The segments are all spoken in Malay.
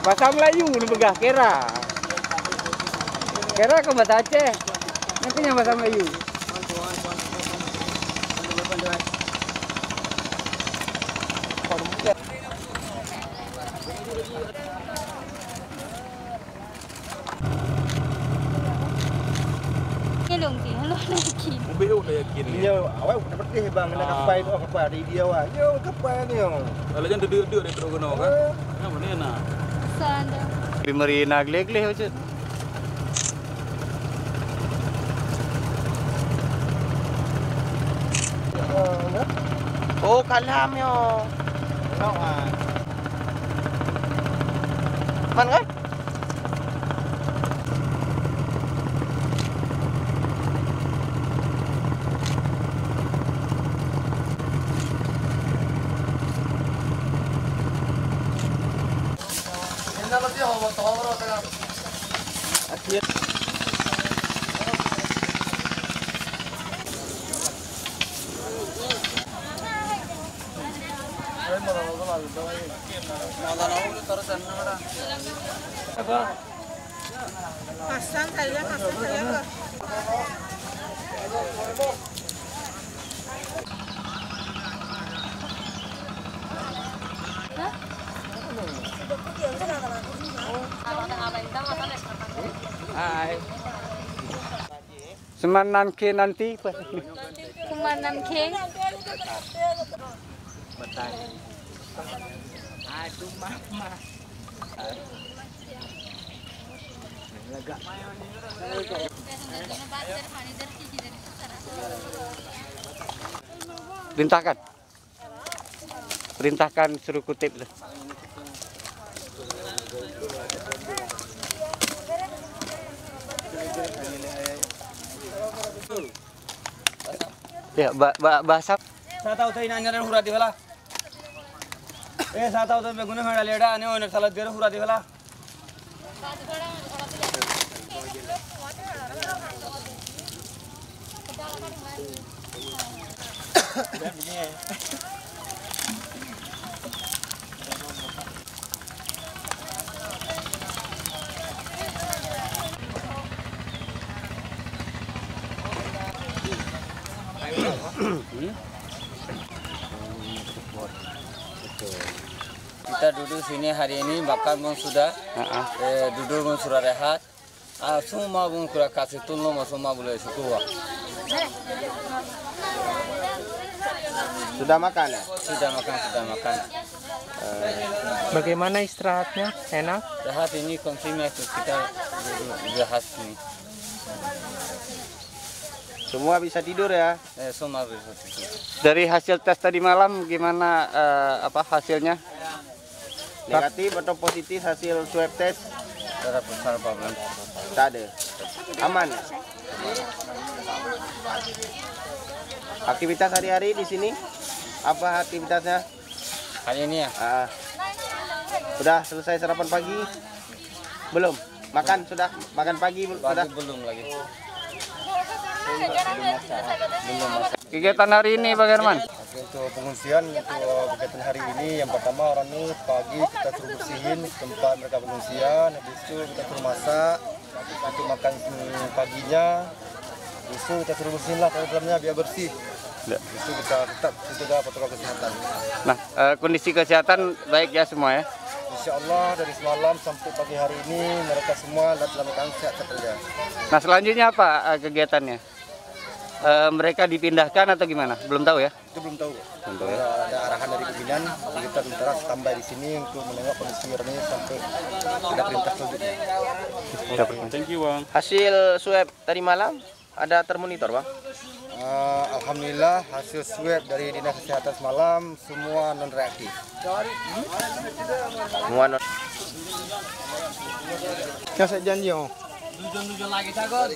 Bahasa Melayu nu begah kera. Kera ke bahasa Aceh. Nantinya bahasa Melayu. Mobil udah yakin. Iya, awal dapat deh bang, ada kapal itu kapal di dia wah. Yo kapal ni yo. Kalau jangan duduk di terus kena kan? Ya mana na? Sanda. Limeri naglek-lek aja. Oh kalam yo. No ah. Man kan? Hasan saya. Hai. Semanan ke nanti apa? Kumanan king. Aduh mama. Perintahkan. Perintahkan suruh kutip lah. Ya, bahasa. Saya tahu tadi nanya dan hurati bela. Saya tahu tadi guna hara leda ane onak salat dia hurati bela. Kita duduk sini hari ini bakal sudah duduk sudah rehat. Semua bung kurang kasih tolong semua boleh syukur. Sudah makan ya? Sudah makan. Bagaimana istirahatnya? Enak? Rehat ini konsumnya kita rehat ini. Semua bisa tidur ya? Semua bisa tidur. Dari hasil tes tadi malam gimana hasilnya? Negatif atau positif hasil swab test? Tidak besar problem. Tak ada. Aman. Aktivitas hari-hari di sini? Apa aktivitasnya? Hari ini ya? Sudah selesai sarapan pagi? Belum? Makan sudah? Makan pagi sudah? Belum lagi. Kegiatan hari ini bagaimana? Untuk pengungsian, untuk kegiatan hari ini yang pertama orang ini pagi kita suruh bersihin tempat mereka pengungsian, habis itu kita suruh masak untuk makan paginya, habis itu kita suruh bersihin lah dalamnya biar bersih. Habis itu kita tetap jaga protokol kesehatan. Nah, kondisi kesehatan baik ya semua ya? Insya Allah dari semalam sampai pagi hari ini mereka semua dalam keadaan sehat saja. Nah, selanjutnya apa kegiatannya? Mereka dipindahkan atau gimana? Belum tahu ya? Itu belum tahu. Belum tahu ya? Ada arahan dari pimpinan, kita sementara standby di sini untuk menengok kondisi ini sampai ada perintah selanjutnya. Thank you bang. Hasil swab tadi malam ada termonitor bang? Alhamdulillah hasil swab dari Dinas Kesehatan semalam semua non reaktif. Semua non. Saya janji oh. Tujuan lagi jago.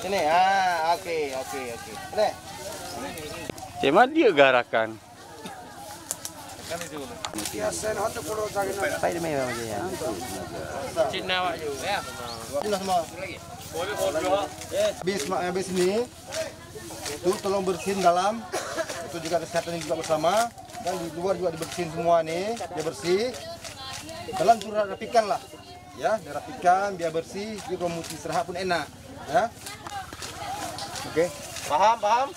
Sini, oke. Ini. Cuma dia garakan. Baik demi memang dia. Ini semua. Habis ini itu tolong bersihin dalam. Itu juga kesehatan juga bersama. Dan di luar juga dibersihin semua nih, dia bersih. Dalam sudah rapikan lah, ya, dirapikan biar bersih. Jadi kalau mau istirahat pun enak, ya. Oke, Paham?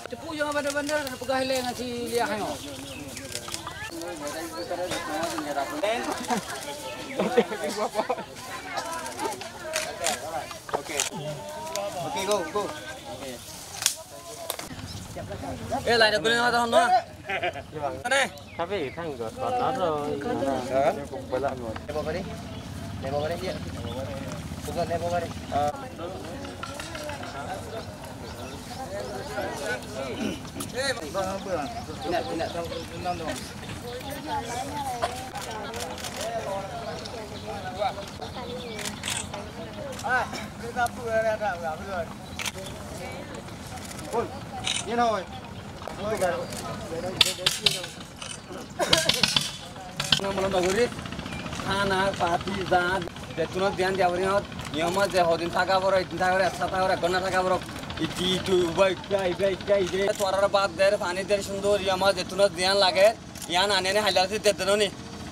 Cepu jangan bandar-bandar pegah hilang si liah hayo. Oke, go. Lain aku ni ada honda. Mana? Tapi kan enggak ada. Nebo balik dia. Bukan nebo balik. Ini thôi. Belum bagus. Anak parti zat. Detunat dian diawarinya. Nyama je hodin taka boro, itin taka boro, sata boro, gonna taka boro. Itu baik. Suara baat der, pani der sundur. Nyama detunat dian lage. Yan ane ne halar se detunoni.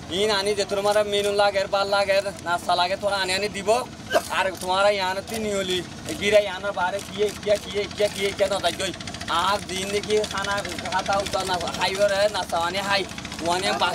इन आनी जे तुम्हारा मीनू लागे बाल लागे नाश्ता लागे थोड़ा आने आने दिबो और तुम्हारा यहाँ तीन होली गिरा यहाँ बारे क्या ना तक आप दिन की खाना खाता उतना हाई नाश्ता आने हाई वहाँ